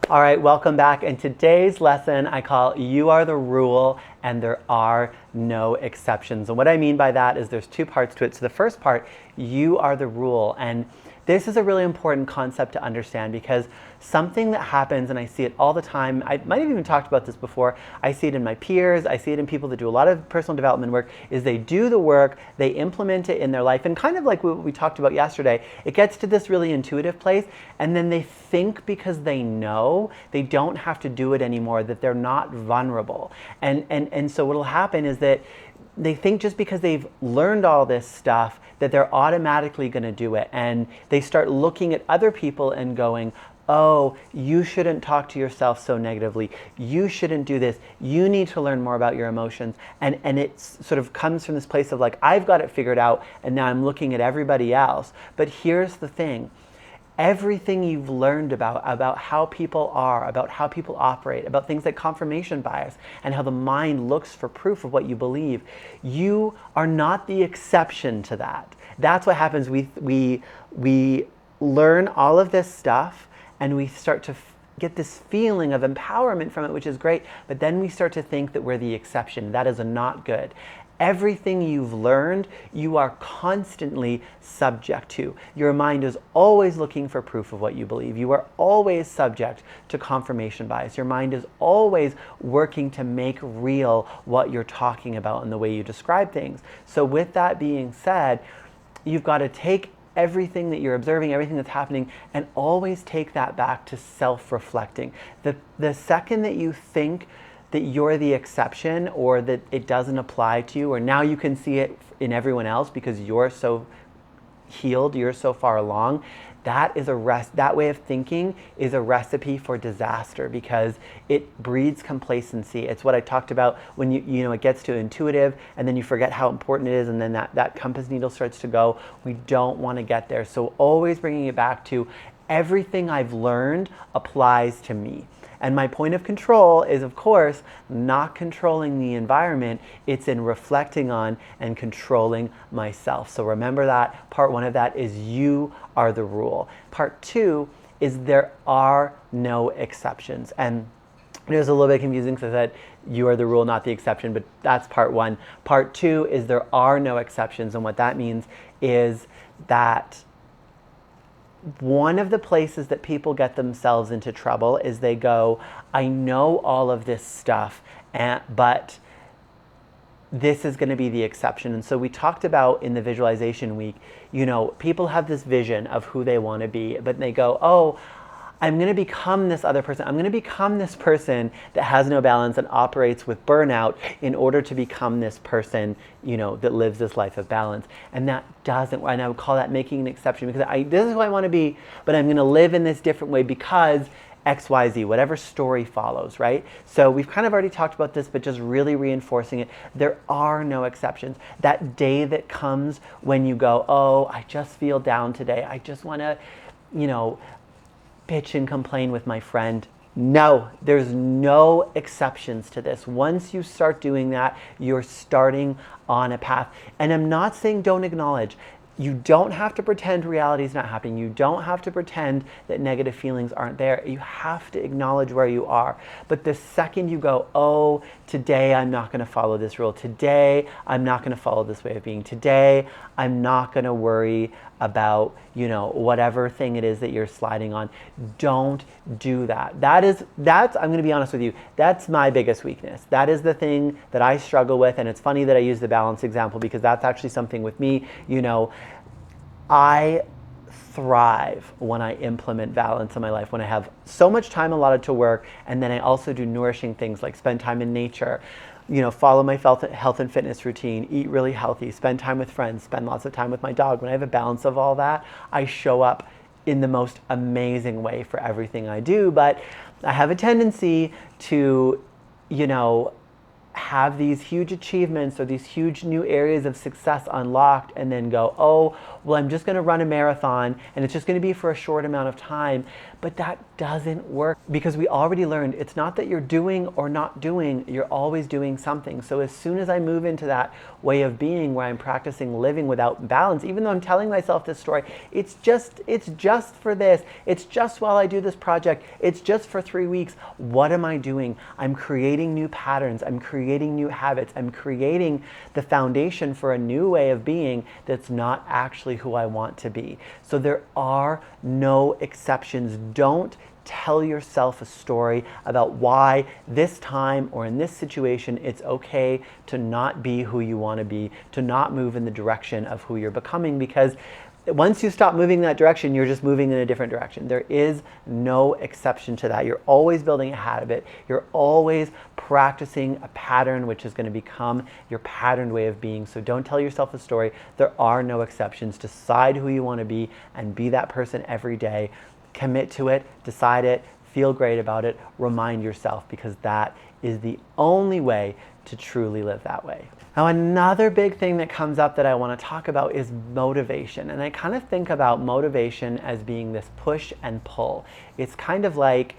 All right, welcome back. And today's lesson I call You Are the Rule and There Are No Exceptions. And what I mean by that is there's two parts to it. So the first part, you are the rule. And this is a really important concept to understand because something that happens, and I see it all the time, I might have even talked about this before, I see it in my peers, I see it in people that do a lot of personal development work, is they do the work, they implement it in their life, and kind of like what we talked about yesterday, it gets to this really intuitive place, and then they think because they know, they don't have to do it anymore, that they're not vulnerable. And so what'll happen is that they think just because they've learned all this stuff that they're automatically going to do it, and they start looking at other people and going, oh, you shouldn't talk to yourself so negatively, you shouldn't do this, you need to learn more about your emotions. And it sort of comes from this place of like, I've got it figured out and now I'm looking at everybody else. But here's the thing, everything you've learned about how people are, about how people operate, about things like confirmation bias and how the mind looks for proof of what you believe, you are not the exception to that. That's what happens. We learn all of this stuff and we start to get this feeling of empowerment from it, which is great, but then we start to think that we're the exception. That is not good. Everything you've learned, you are constantly subject to. Your mind is always looking for proof of what you believe. You are always subject to confirmation bias. Your mind is always working to make real what you're talking about and the way you describe things. So with that being said, you've got to take everything that you're observing, everything that's happening, and always take that back to self-reflecting. The second that you think that you're the exception or that it doesn't apply to you, or now you can see it in everyone else because you're so healed, you're so far along, that way of thinking is a recipe for disaster because it breeds complacency. It's what I talked about when it gets to intuitive and then you forget how important it is, and then that compass needle starts to go. We don't want to get there. So always bringing it back to everything I've learned applies to me. And my point of control is, of course, not controlling the environment. It's in reflecting on and controlling myself. So remember that. Part one of that is you are the rule. Part two is there are no exceptions. And it was a little bit confusing because I said you are the rule, not the exception, but that's part one. Part two is there are no exceptions. And what that means is that one of the places that people get themselves into trouble is they go, I know all of this stuff, but this is going to be the exception. And so we talked about in the visualization week, people have this vision of who they want to be, but they go, oh, I'm going to become this other person. I'm going to become this person that has no balance and operates with burnout in order to become this person, that lives this life of balance. And that doesn't, and I would call that making an exception because this is who I want to be, but I'm going to live in this different way because X, Y, Z, whatever story follows, right? So we've kind of already talked about this, but just really reinforcing it. There are no exceptions. That day that comes when you go, oh, I just feel down today. I just want to, bitch and complain with my friend. No, there's no exceptions to this. Once you start doing that, you're starting on a path. And I'm not saying don't acknowledge. You don't have to pretend reality is not happening. You don't have to pretend that negative feelings aren't there. You have to acknowledge where you are. But the second you go, oh, today I'm not going to follow this rule. Today I'm not going to follow this way of being. Today I'm not going to worry about, whatever thing it is that you're sliding on. Don't do that. That's, I'm going to be honest with you, that's my biggest weakness. That is the thing that I struggle with. And it's funny that I use the balance example because that's actually something with me, I thrive when I implement balance in my life, when I have so much time allotted to work, and then I also do nourishing things like spend time in nature, follow my health and fitness routine, eat really healthy, spend time with friends, spend lots of time with my dog. When I have a balance of all that, I show up in the most amazing way for everything I do. But I have a tendency to, have these huge achievements or these huge new areas of success unlocked and then go, oh, well, I'm just going to run a marathon and it's just going to be for a short amount of time. But that doesn't work, because we already learned it's not that you're doing or not doing, you're always doing something. So as soon as I move into that way of being where I'm practicing living without balance, even though I'm telling myself this story, it's just for this, it's just while I do this project, it's just for 3 weeks. What am I doing? I'm creating new patterns, I'm creating new habits, I'm creating the foundation for a new way of being that's not actually who I want to be. So there are no exceptions. Don't tell yourself a story about why this time or in this situation it's okay to not be who you want to be, to not move in the direction of who you're becoming, because once you stop moving in that direction, you're just moving in a different direction. There is no exception to that. You're always building a habit. You're always practicing a pattern, which is going to become your patterned way of being. So don't tell yourself a story. There are no exceptions. Decide who you want to be and be that person every day. Commit to it, decide it, feel great about it, remind yourself, because that is the only way to truly live that way. Now, another big thing that comes up that I want to talk about is motivation. And I kind of think about motivation as being this push and pull. It's kind of like,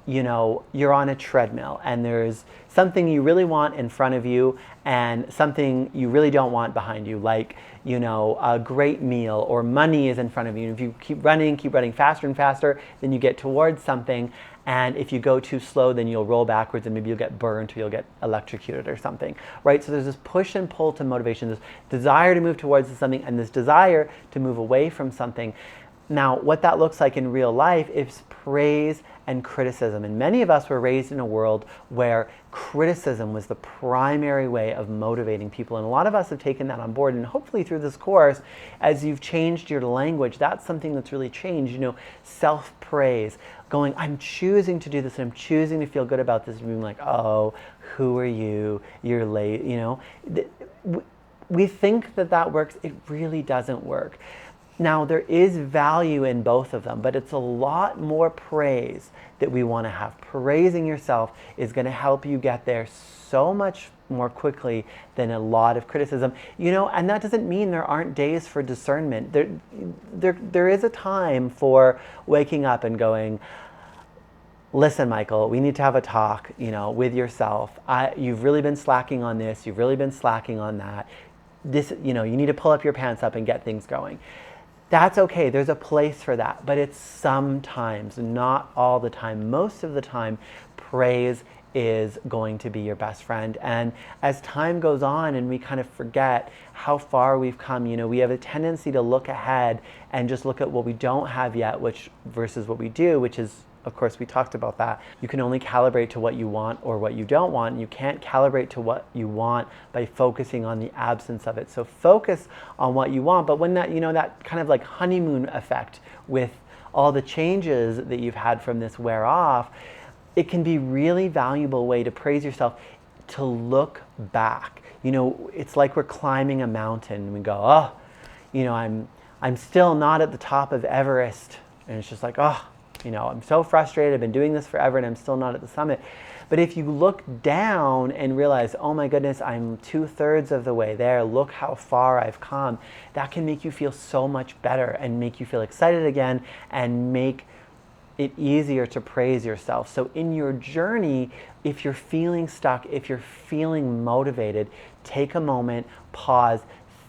you know, you're on a treadmill and there's something you really want in front of you and something you really don't want behind you, like, you know, a great meal or money is in front of you. And if you keep running faster and faster, then you get towards something. And if you go too slow, then you'll roll backwards and maybe you'll get burnt or you'll get electrocuted or something, right? So there's this push and pull to motivation, this desire to move towards something and this desire to move away from something. Now, what that looks like in real life is praise and criticism. And many of us were raised in a world where criticism was the primary way of motivating people. And a lot of us have taken that on board. And hopefully through this course, as you've changed your language, that's something that's really changed. You know, self-praise, going, I'm choosing to do this and I'm choosing to feel good about this. And being like, oh, who are you? You're late. You know, we think that that works. It really doesn't work. Now, there is value in both of them, but it's a lot more praise that we want to have. Praising yourself is going to help you get there so much more quickly than a lot of criticism. You know, and that doesn't mean there aren't days for discernment. There is a time for waking up and going, listen, Michael, we need to have a talk, you know, with yourself. You've really been slacking on this. You've really been slacking on that. This, you know, you need to pull up your pants up and get things going. That's okay, there's a place for that, but it's sometimes, not all the time. Most of the time, praise is going to be your best friend. And as time goes on and we kind of forget how far we've come, you know, we have a tendency to look ahead and just look at what we don't have yet, which versus what we do, which is, of course, we talked about that. You can only calibrate to what you want or what you don't want. You can't calibrate to what you want by focusing on the absence of it. So focus on what you want. But when that, you know, that kind of like honeymoon effect with all the changes that you've had from this wear off, it can be really valuable way to praise yourself, to look back. You know, it's like we're climbing a mountain and we go, oh, you know, I'm still not at the top of Everest. And it's just like, oh, you know, I'm so frustrated, I've been doing this forever and I'm still not at the summit. But if you look down and realize, oh my goodness, I'm 2/3 of the way there, look how far I've come, that can make you feel so much better and make you feel excited again and make it easier to praise yourself. So in your journey, if you're feeling stuck, if you're feeling motivated, take a moment, pause,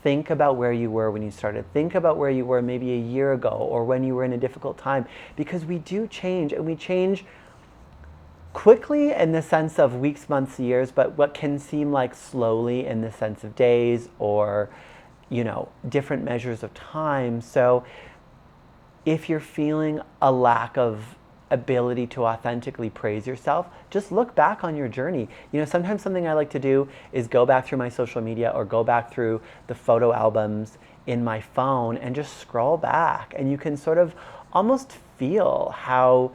think about where you were when you started. Think about where you were maybe a year ago or when you were in a difficult time, because we do change, and we change quickly in the sense of weeks, months, years, but what can seem like slowly in the sense of days or, you know, different measures of time. So if you're feeling a lack of ability to authentically praise yourself, just look back on your journey. You know, sometimes something I like to do is go back through my social media or go back through the photo albums in my phone and just scroll back, and you can sort of almost feel how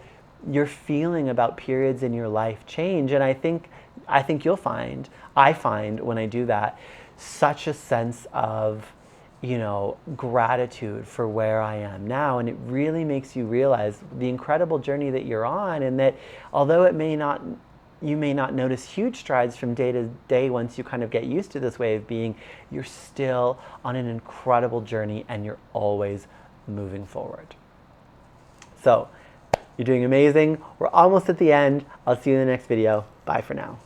you're feeling about periods in your life change. And I think I find when I do that, such a sense of, you know, gratitude for where I am now. And it really makes you realize the incredible journey that you're on, and that although you may not notice huge strides from day to day once you kind of get used to this way of being, you're still on an incredible journey and you're always moving forward. So You're doing amazing. We're almost at the end. I'll see you in the next video. Bye for now.